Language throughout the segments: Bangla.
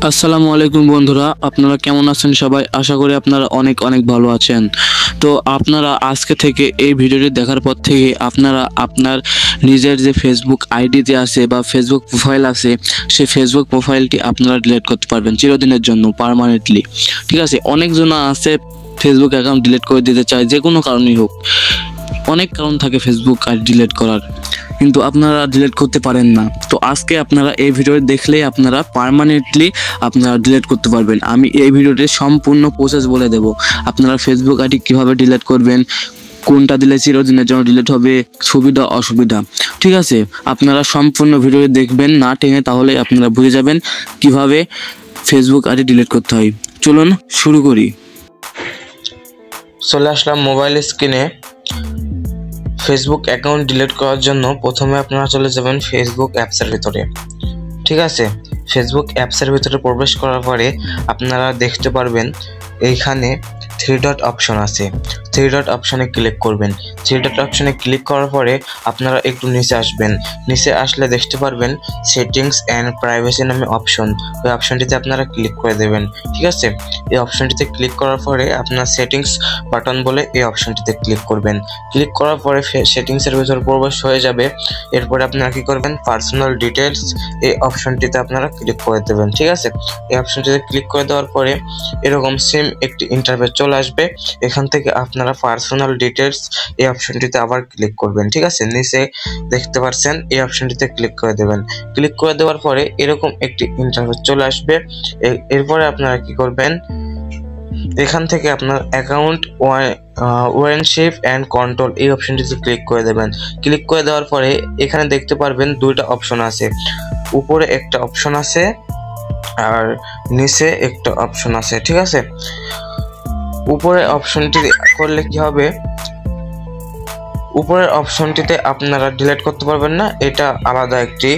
আসসালামু আলাইকুম বন্ধুরা, আপনারা কেমন আছেন সবাই? আশা করি আপনারা অনেক অনেক ভালো আছেন। তো আপনারা আজকে থেকে এই ভিডিওটি দেখার পর থেকে আপনারা আপনার নিজের যে ফেসবুক আইডিতে আছে বা ফেসবুক প্রোফাইল আছে, সেই ফেসবুক প্রোফাইলটি আপনারা ডিলিট করতে পারবেন চিরদিনের জন্য, পার্মানেন্টলি। ঠিক আছে, অনেকজন আছে ফেসবুক অ্যাকাউন্ট ডিলিট করে দিতে চায়, যে কোনো কারণেই হোক। অনেক কারণ থাকে ফেসবুক আইডি ডিলিট করার, কিন্তু আপনারা ডিলিট করতে পারেন না। তো আজকে আপনারা এই ভিডিও দেখলেই আপনারা পার্মানেন্টলি আপনারা ডিলিট করতে পারবেন। আমি এই ভিডিওতে সম্পূর্ণ প্রসেস বলে দেব, আপনারা ফেসবুক আইডি কীভাবে ডিলিট করবেন, কোনটা দিলে চিরদিনের জন্য ডিলিট হবে, সুবিধা অসুবিধা। ঠিক আছে, আপনারা সম্পূর্ণ ভিডিও দেখবেন না টেনে, তাহলে আপনারা বুঝে যাবেন কিভাবে ফেসবুক আইডি ডিলিট করতে হয়। চলুন শুরু করি। চলে আসলাম মোবাইল স্ক্রিনে। ফেসবুক অ্যাকাউন্ট ডিলিট করার জন্য প্রথমে আপনারা চলে যাবেন ফেসবুক অ্যাপসের ভিতরে। ঠিক আছে, ফেসবুক অ্যাপসের ভিতরে প্রবেশ করার পরে আপনারা দেখতে পারবেন এইখানে 3 ডট অপশন আছে। 3 ডট অপশনে ক্লিক করবেন। 3 ডট অপশনে ক্লিক করার পরে আপনারা একটু নিচে আসবেন। নিচে আসলে দেখতে পারবেন সেটিংস অ্যান্ড প্রাইভেসি নামে অপশন। ওই অপশনটিতে আপনারা ক্লিক করে দেবেন। ঠিক আছে, এই অপশনটিতে ক্লিক করার পরে আপনার সেটিংস বাটন বলে এই অপশনটিতে ক্লিক করবেন। ক্লিক করার পরে সেটিংসের ভিতরে প্রবেশ হয়ে যাবে। এরপরে আপনারা কি করবেন, পার্সোনাল ডিটেলস এই অপশনটিতে আপনারা ক্লিক করে দেবেন। ঠিক আছে, এই অপশনটিতে ক্লিক করে দেওয়ার পরে এরকম সেম একটি ইন্টারফেস চলে আসবে। এখান থেকে আপনারা পার্সোনাল ডিটেলস এই অপশনটিতে আবার ক্লিক করবেন। ঠিক আছে, নিচে দেখতে পাচ্ছেন এই অপশনটিতে ক্লিক করে দেবেন। ক্লিক করে দেওয়ার পরে এরকম একটি ইন্টারফেস চলে আসবে। এরপরে আপনারা কি করবেন, এখান থেকে আপনার অ্যাকাউন্ট ওয়ারেন্টশিপ অ্যান্ড কন্ট্রোল এই অপশনটিতে ক্লিক করে দেবেন। ক্লিক করে দেওয়ার পরে এখানে দেখতে পারবেন দুইটা অপশন আছে, উপরে একটা অপশন আছে আর নিচে একটা অপশন আছে। ঠিক আছে, উপরে অপশনটি করলে কি হবে, উপরের অপশনটিতে আপনারা ডিলিট করতে পারবেন না, এটা আলাদা একটি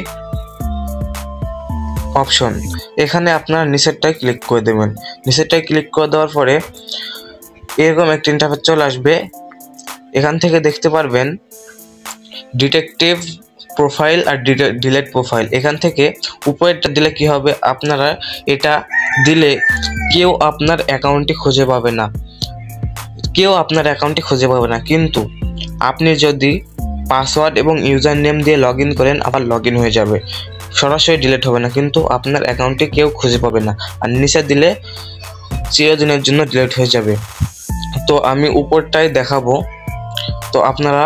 অপশন। এখানে আপনারা নিচেরটায় ক্লিক করে দেবেন। নিচেরটায় ক্লিক করে দেওয়ার পরে এরকম একটা ইন্টারফেস চলে আসবে। এখান থেকে দেখতে পারবেন ডিটেকটিভ প্রোফাইল আর ডিলিট প্রোফাইল। এখান থেকে উপরেরটা দিলে কি হবে, আপনারা এটা দিলে কেউ আপনার অ্যাকাউন্টটি খুঁজে পাবে না, কিন্তু আপনি যদি পাসওয়ার্ড এবং ইউজার নেম দিয়ে লগ ইন করেন, আবার লগ ইন হয়ে যাবে, সরাসরি ডিলিট হবে না, কিন্তু আপনার অ্যাকাউন্টটি কেউ খুঁজে পাবে না। আর নিচে দিলে চিরদিনের জন্য ডিলিট হয়ে যাবে। তো আমি উপরটাই দেখাবো। তো আপনারা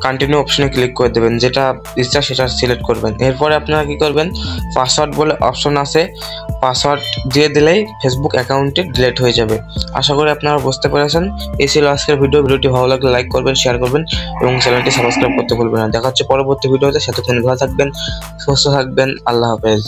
কন্টিনিউ অপশনে ক্লিক করে দেবেন, যেটা ইচ্ছা সেটা সিলেক্ট করবেন। এরপরে আপনারা কি করবেন, পাসওয়ার্ড বলে অপশন আছে, পাসওয়ার্ড দিয়ে দিলেই ফেসবুক অ্যাকাউন্টটি ডিলিট হয়ে যাবে। আশা করি আপনারা বুঝতে পেরেছেন। এই ছিল আজকের ভিডিওটি ভালো লাগলে লাইক করবেন, শেয়ার করবেন এবং চ্যানেলটি সাবস্ক্রাইব করতে ভুলবেন না। দেখা হচ্ছে পরবর্তী ভিডিওতে। সেতক্ষণ ভালো থাকবেন, সুস্থ থাকবেন। আল্লাহ হাফেজ।